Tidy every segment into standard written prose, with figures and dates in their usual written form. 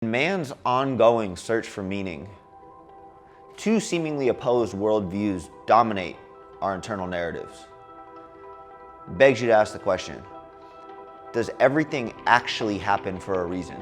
In man's ongoing search for meaning, two seemingly opposed worldviews dominate our internal narratives. It begs you to ask the question, does everything actually happen for a reason?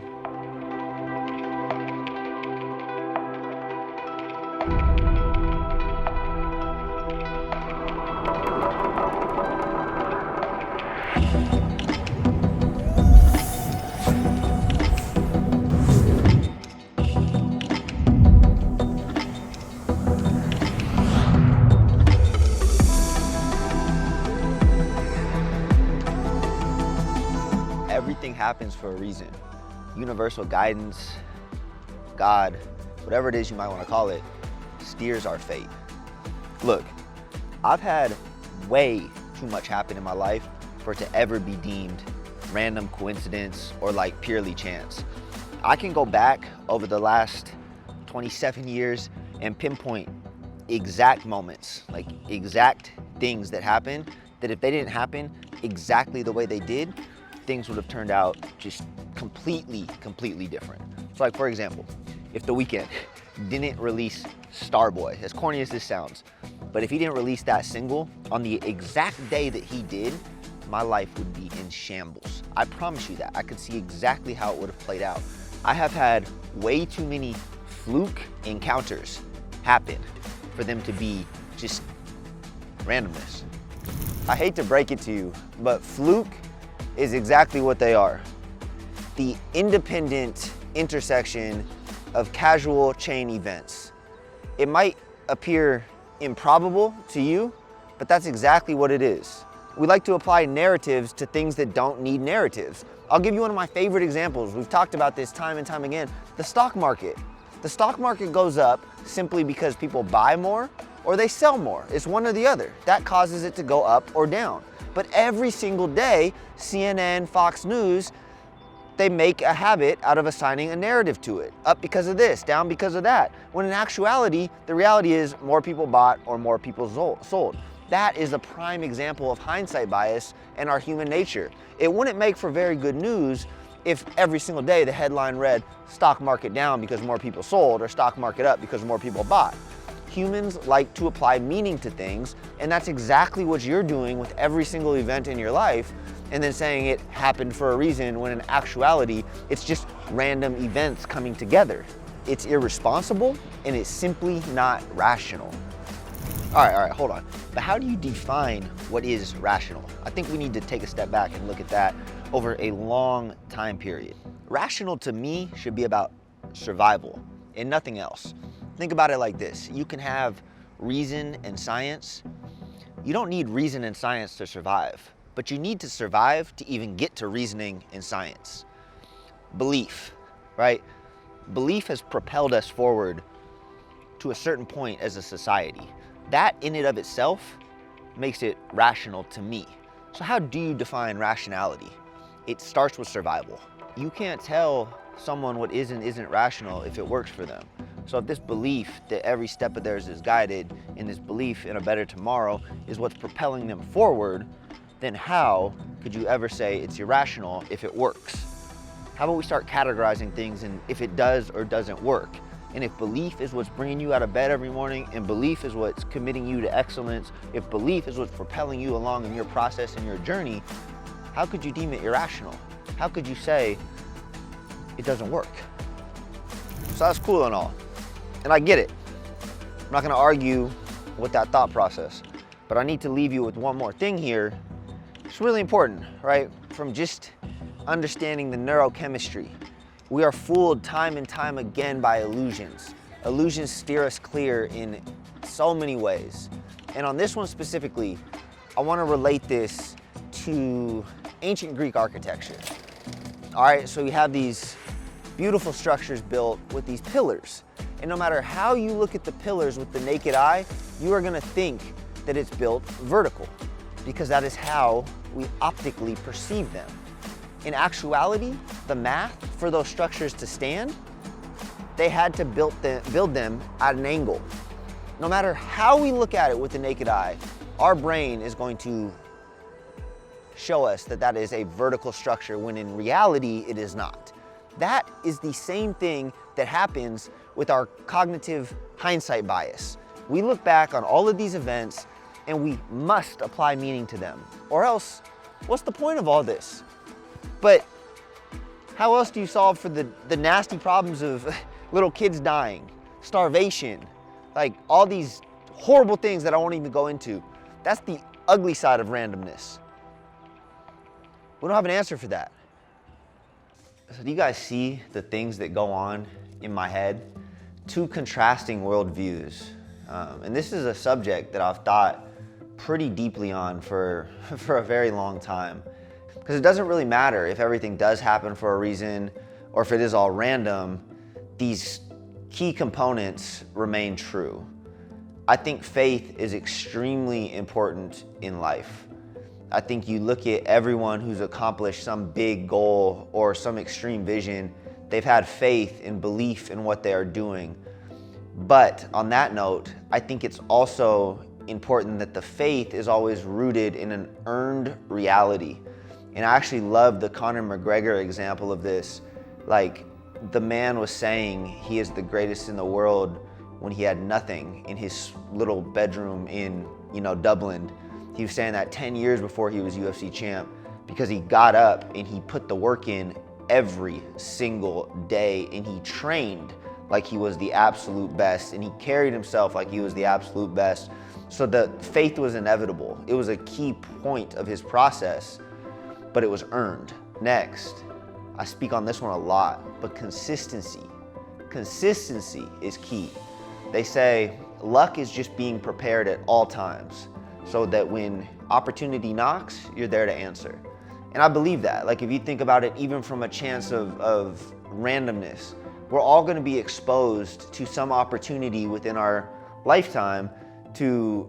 Everything happens for a reason. Universal guidance, God, whatever it is you might want to call it, steers our fate. Look, I've had way too much happen in my life for it to ever be deemed random coincidence or like purely chance. I can go back over the last 27 years and pinpoint exact moments, like exact things that happened, that if they didn't happen exactly the way they did, things would have turned out just completely different. So like, for example, if The Weeknd didn't release Starboy, as corny as this sounds, but if he didn't release that single on the exact day that he did, my life would be in shambles. I promise you that. I could see exactly how it would have played out. I have had way too many fluke encounters happen for them to be just randomness. I hate to break it to you, but fluke is exactly what they are. The independent intersection of casual chain events. It might appear improbable to you, but that's exactly what it is. We like to apply narratives to things that don't need narratives. I'll give you one of my favorite examples. We've talked about this time and time again. The stock market. The stock market goes up simply because people buy more or they sell more. It's one or the other. That causes it to go up or down. But every single day, CNN, Fox News, they make a habit out of assigning a narrative to it. Up because of this, down because of that. When in actuality, the reality is more people bought or more people sold. That is a prime example of hindsight bias and our human nature. It wouldn't make for very good news if every single day the headline read, stock market down because more people sold, or stock market up because more people bought. Humans like to apply meaning to things, and that's exactly what you're doing with every single event in your life, and then saying it happened for a reason when in actuality, it's just random events coming together. It's irresponsible, and it's simply not rational. All right, hold on. But how do you define what is rational? I think we need to take a step back and look at that over a long time period. Rational to me should be about survival and nothing else. Think about it like this. You can have reason and science. You don't need reason and science to survive, but you need to survive to even get to reasoning and science. Belief, right? Belief has propelled us forward to a certain point as a society. That in and of itself makes it rational to me. So how do you define rationality? It starts with survival. You can't tell someone what is and isn't rational if it works for them. So if this belief that every step of theirs is guided, and this belief in a better tomorrow is what's propelling them forward, then how could you ever say it's irrational if it works? How about we start categorizing things and if it does or doesn't work? And if belief is what's bringing you out of bed every morning, and belief is what's committing you to excellence, if belief is what's propelling you along in your process and your journey, how could you deem it irrational? How could you say it doesn't work? So that's cool and all. And I get it. I'm not gonna argue with that thought process, but I need to leave you with one more thing here. It's really important, right? From just understanding the neurochemistry. We are fooled time and time again by illusions. Illusions steer us clear in so many ways. And on this one specifically, I wanna relate this to ancient Greek architecture. All right, so you have these beautiful structures built with these pillars. And no matter how you look at the pillars with the naked eye, you are gonna think that it's built vertical, because that is how we optically perceive them. In actuality, the math for those structures to stand, they had to build them at an angle. No matter how we look at it with the naked eye, our brain is going to show us that that is a vertical structure when in reality it is not. That is the same thing that happens with our cognitive hindsight bias. We look back on all of these events and we must apply meaning to them, or else what's the point of all this? But how else do you solve for the nasty problems of little kids dying, starvation, like all these horrible things that I won't even go into? That's the ugly side of randomness. We don't have an answer for that. So do you guys see the things that go on in my head? Two contrasting worldviews. And this is a subject that I've thought pretty deeply on for a very long time. Because it doesn't really matter if everything does happen for a reason or if it is all random, these key components remain true. I think faith is extremely important in life. I think you look at everyone who's accomplished some big goal or some extreme vision, they've had faith and belief in what they are doing. But on that note, I think it's also important that the faith is always rooted in an earned reality. And I actually love the Conor McGregor example of this. Like, the man was saying he is the greatest in the world when he had nothing in his little bedroom in, Dublin. He was saying that 10 years before he was UFC champ, because he got up and he put the work in every single day, and he trained like he was the absolute best, and he carried himself like he was the absolute best. So the faith was inevitable. It was a key point of his process, but it was earned. Next, I speak on this one a lot, but consistency. Consistency is key. They say luck is just being prepared at all times, so that when opportunity knocks, you're there to answer. And I believe that. Like, if you think about it, even from a chance of randomness, we're all gonna be exposed to some opportunity within our lifetime to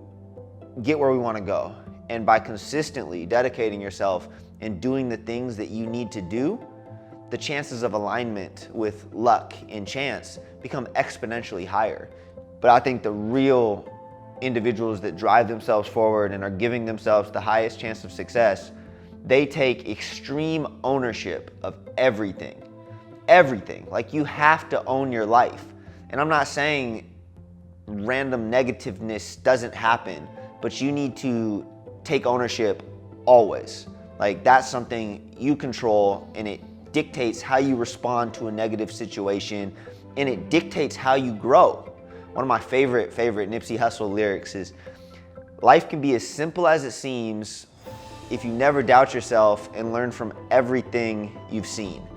get where we wanna go. And by consistently dedicating yourself and doing the things that you need to do, the chances of alignment with luck and chance become exponentially higher. But I think the real individuals that drive themselves forward and are giving themselves the highest chance of success, they take extreme ownership of everything. Everything. Like, you have to own your life. And I'm not saying random negativeness doesn't happen, but you need to take ownership always. Like, that's something you control, and it dictates how you respond to a negative situation, and it dictates how you grow. One of my favorite Nipsey Hussle lyrics is, life can be as simple as it seems if you never doubt yourself and learn from everything you've seen.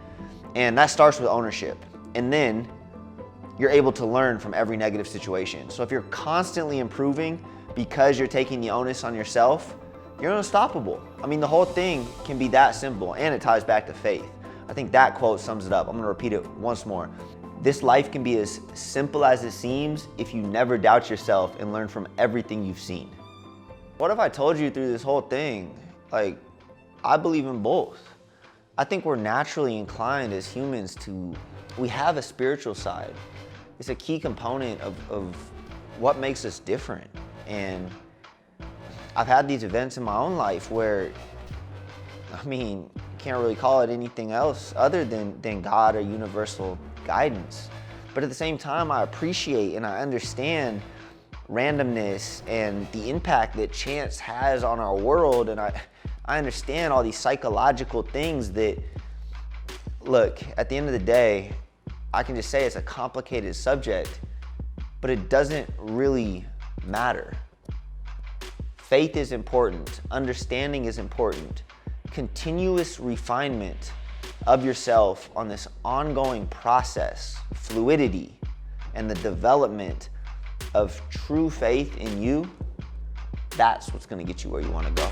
And that starts with ownership. And then you're able to learn from every negative situation. So if you're constantly improving because you're taking the onus on yourself, you're unstoppable. I mean, the whole thing can be that simple, and it ties back to faith. I think that quote sums it up. I'm gonna repeat it once more. This life can be as simple as it seems if you never doubt yourself and learn from everything you've seen. What if I told you through this whole thing, like, I believe in both. I think we're naturally inclined as humans we have a spiritual side. It's a key component of what makes us different. And I've had these events in my own life where, can't really call it anything else other than God or universal guidance. But at the same time, I appreciate and I understand randomness and the impact that chance has on our world. And I understand all these psychological things that, look, at the end of the day, I can just say it's a complicated subject, but it doesn't really matter. Faith is important, understanding is important, continuous refinement of yourself on this ongoing process, fluidity, and the development of true faith in you, that's what's gonna get you where you wanna go.